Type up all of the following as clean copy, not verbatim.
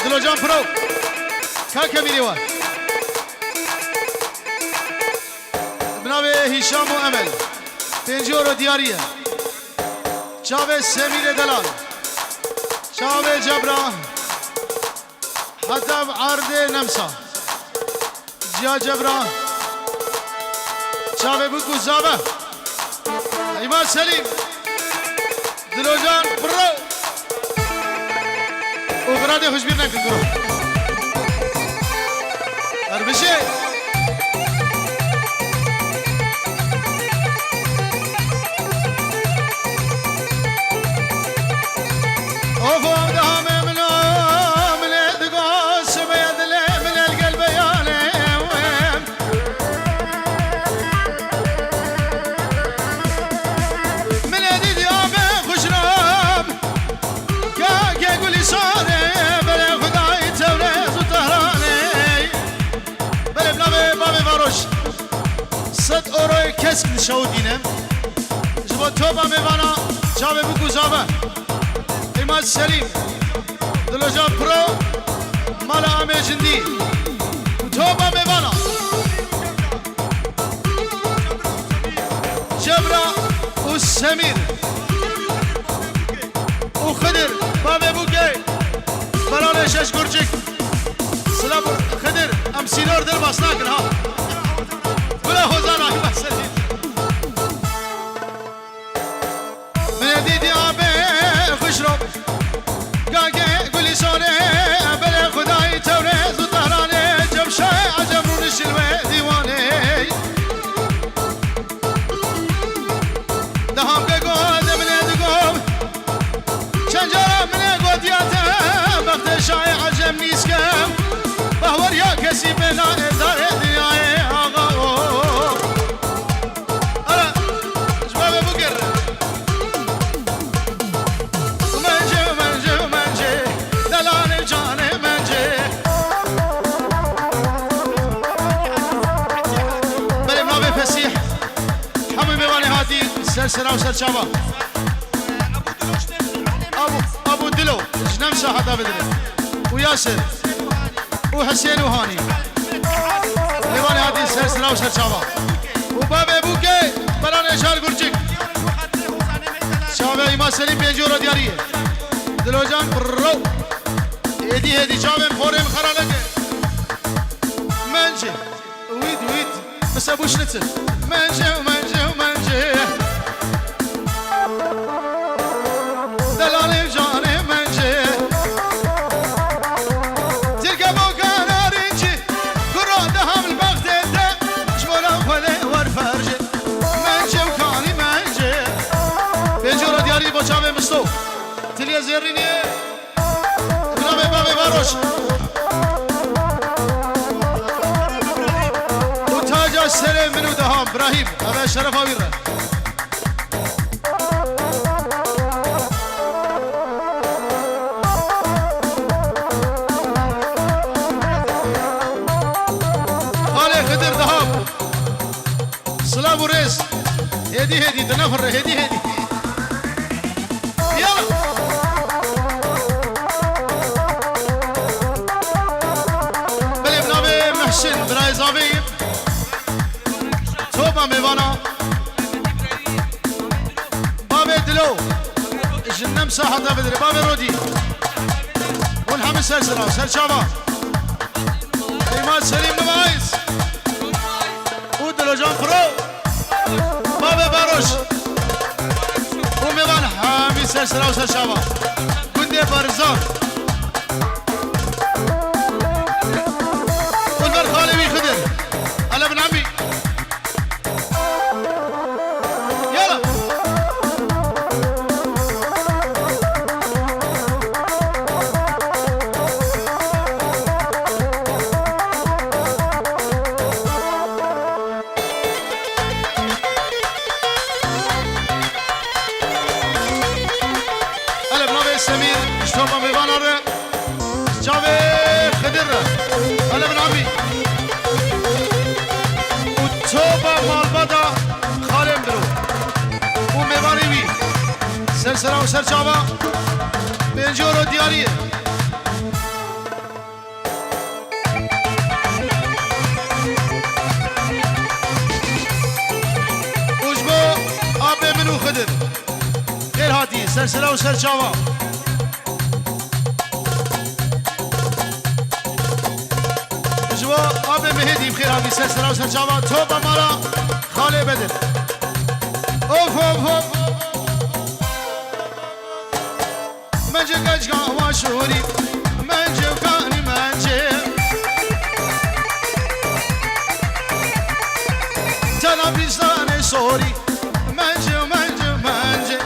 دلوجان برو كاكا ميريوان بناوي هشام وأمل بنجورو ديارية شاوي سمير دلال شاوي جبرا حتى عرض نمسا جيا جبرا شاوي بوكو زابا إيمان سليم دلوجان برو وغرادي خوشبير نكن برو أربشي كسب نشودينه جبو توبا ميوانا جاوه بو گزابه ایمان سلیم دلوجان برو مالا آمه جندی توبا ميوانا جبرا و سمیر و خدر بابه بوگه برانه شش گرچک سلام خدر ام سینور در باس ناکن ها بلا خوزانا ایمان سلیم خوشرب قاقي قولي صوني بلا خداي توريز وطهراني جب شاي عجب ونش الوي ديواني دهام قاقود من يدقوم شنجرة من يقود ياتم بخت شاي عجب نيسكم بهور يا كسي بنا داري دياي آغاو ألا جباب ابو قرر سلسلة وسلشابة أبو دلو جنمسة حتى بدري وياسر وحسين وهاني ليواني هذه سلسلة وسلشابة وبابي بوكي براني شار قرجك شابي إيمان سليم بينجورو ديارية دلوجان برو هدي شابي مخوري مخرالك منجي ويد بس أبو شنتل منجي دلالي جاني منجي تلقى بوكان رنجي كرو دهم البغت انت شمولا خذي ورفرجي منجي وكاني منجي بيجورو دياري بوشابي مستو تليا زيريني بنابي بابي باروش وتاجا السلام منو دهام ابراهيم ابا شرف اويره سلام وريس هدي تنفر هدي يلا بلي بنابي محسن براي زابي توبا ميوانا بابي دلو جنم ساحة بدري بابي رودي ونحمل سلسلة سلشابة إيمان سليم نمايز ودلوجان برو بابا باروش وميوان حامي سلسلة وسلشابة كندي بارزان والبر خالي خدر على ابن عمي يلا سمير اشتوبا ميبانر جاوي خدر على ابن عمي وتوبا مالبدا خالم برو وميباني بي سلسلة وسرچاوا بنجورو دياريه خيراتي سلسلة وسرشاوة جوا أبي مهدي بخيراتي سلسلة وسرشاوة توبة مالا خالي بدر أوف أوف أوف منجي قجقا واشوري منجي وكاني منجي تلفزيوني سوري منجي منجي منجي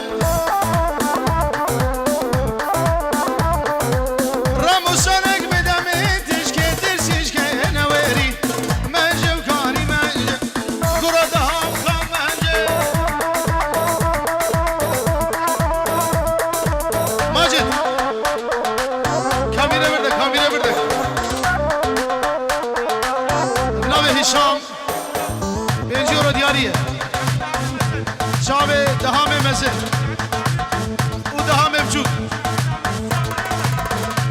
راموسونك بدمي تشكي ترسيشكي نويري منجي وكاني منجي قردها وخام منجي ماجد كاميرا بردك كاميرا بردك نوي هشام بنجورو دياريه شعبي دهامي مزل ودهامي بجود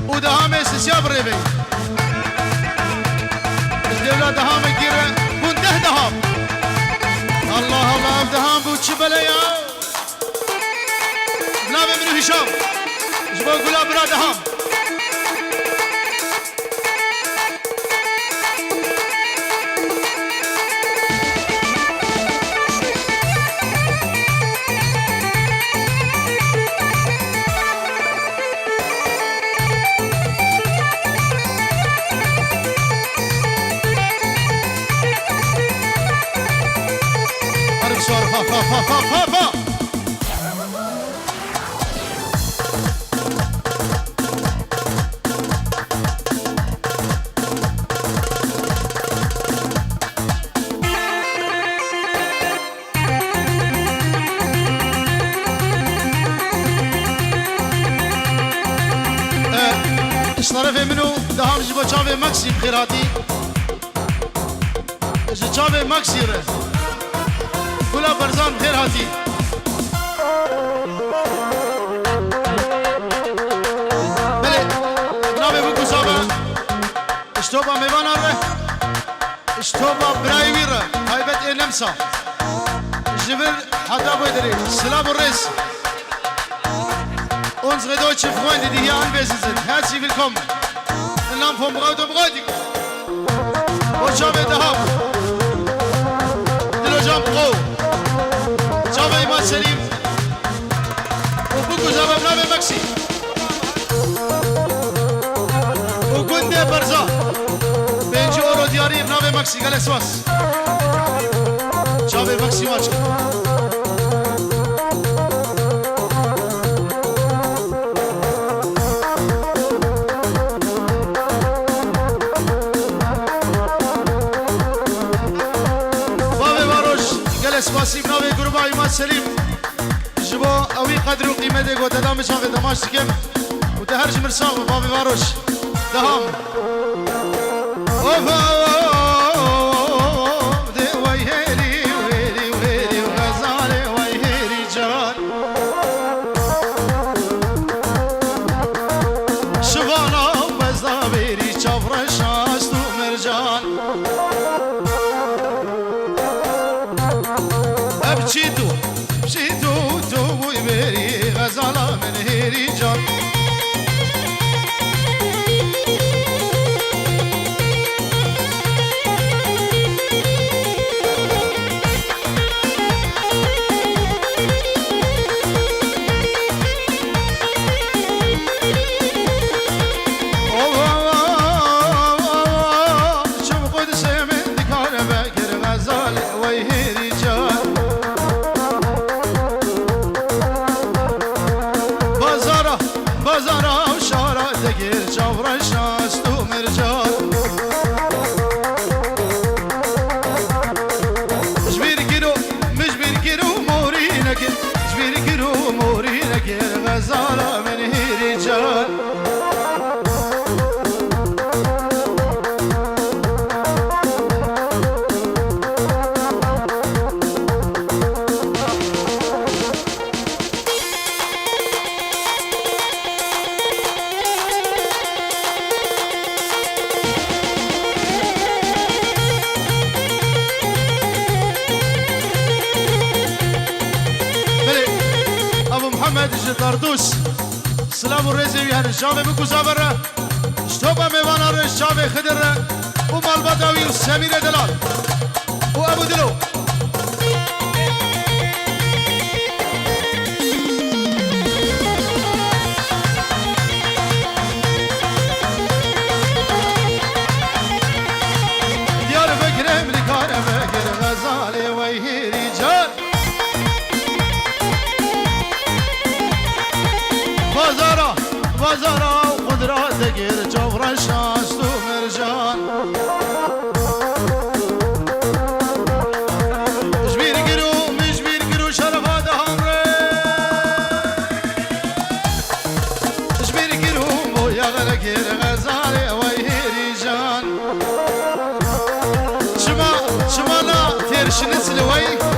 ودهامي سسياب ريبي الدولة دهامي كيرا بنده دهام الله الله دهام بوتشبليا بنابي منو هشام جبو قولا برا دهام اشترفي منو دهام جبو چاوي ماكسي بخيراتي چاوي ماكسي ره كلا برزان بخيراتي بله نابي بوكو صابا اشتوبا ميوانا ره اشتوبا برايوي ره هايبت نمسا جبر حدا بويدري سلام الرئيس Unsere deutsche Freunde, die hier anwesend sind, herzlich willkommen. Im Namen von Braut und Bräutigam. Und Chave Dahab. Dilojan Pro. Chave Imad Selim. Und Buku Zabab Nave Maxi. Und Gunde Barza. Benji Oro Diari Nave Maxi Galeswas. Chave Maxi Macha. سپاسیم نوی گروه ایماد سلیم جبا اوی قدر و قیمت گو دادم بشاقه دماش دکم و ده هرج مرساق و بابی باروش دهام ده وی هیری ویری ویری و غزاله وی هیری جان شبانا بزدا بیری چافرش هست و مرجان بشيتو بشيتو تو ويبري غزالة من هيري جان شوف قدس من ذكر بكر غزالة ويهيري جان بازارا و شارا دگیر چاورش هست و مرجان مجبیر گیرو موری نگیر مجبیر گیرو موری نگیر غزالا من هیری جان محمد جداردوس سلام الرزي يعني الشافي بكوزابر اشتوبا ميوانا الشافي خدر ومالباداوي وسمير دلال وابو دلو ديار فكر ملكار فكر غزالي ويه رجال بازارا وقدرات غير جبر الشاش تو مرجان مجبير قرو شرفا دهامره جبير قرو مو يغل غير غزالي ويهيري جان شما لا تيرش نسلوي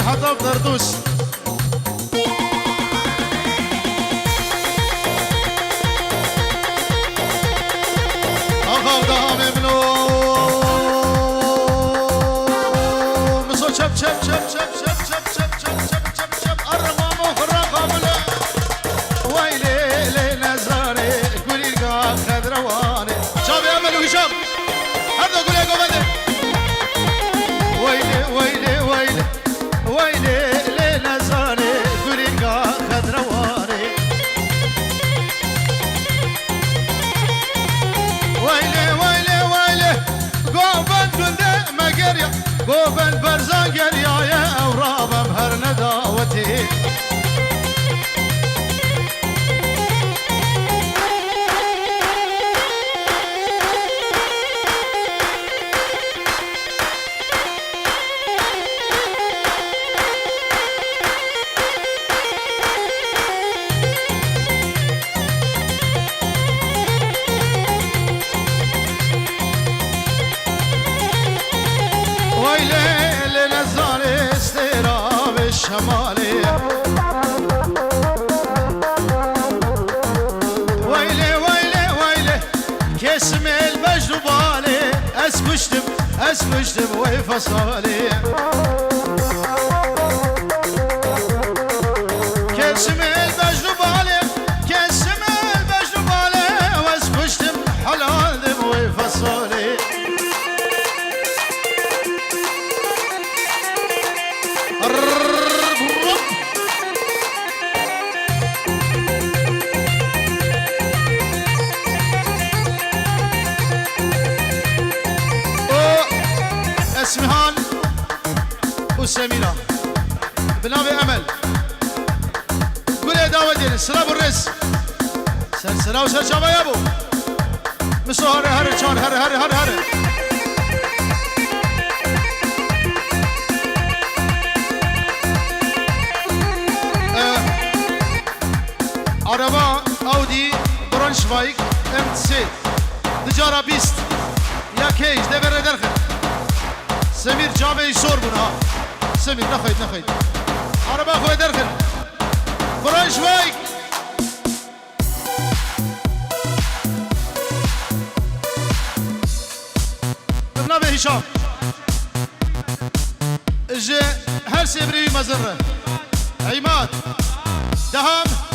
حطب دردوس أخاف دهام ابنو مسو شب شب شب شب شب شب شب شب شب شب شب الرقام وخرا قابلة ويلي لي نزاري قولي لقا خدرواني شاب يا أمل وهشام هذا قولي يا قبل ويلي ويلي ويلي ويلي ليلة زاري قريقا خضرواري ويلي ويلي ويلي قوبن كنده مقريا قوبن برزا قريا يا أورابا مهر نداوتي شمالي ويلي ويلي ويلي كسم البجر بالي اسكشتم ويفصالي كسم البجر بالي واسكشتم حلال دم ويفصالي اسمهان وسميرة بنابي أمل قول يا داودين السلام والرس سلسلة وسلسلة يا أبو مسو هري هري شان هري هري هري هري عربة أودي برونشفايك ام سي تجارة بيست يا كيج دبر درخل سمير جامعي شور بنا سمير نخيد عربة أخوي درخل برونشفايك بنابي هشام اجي هر سيبري مزرة عماد دهام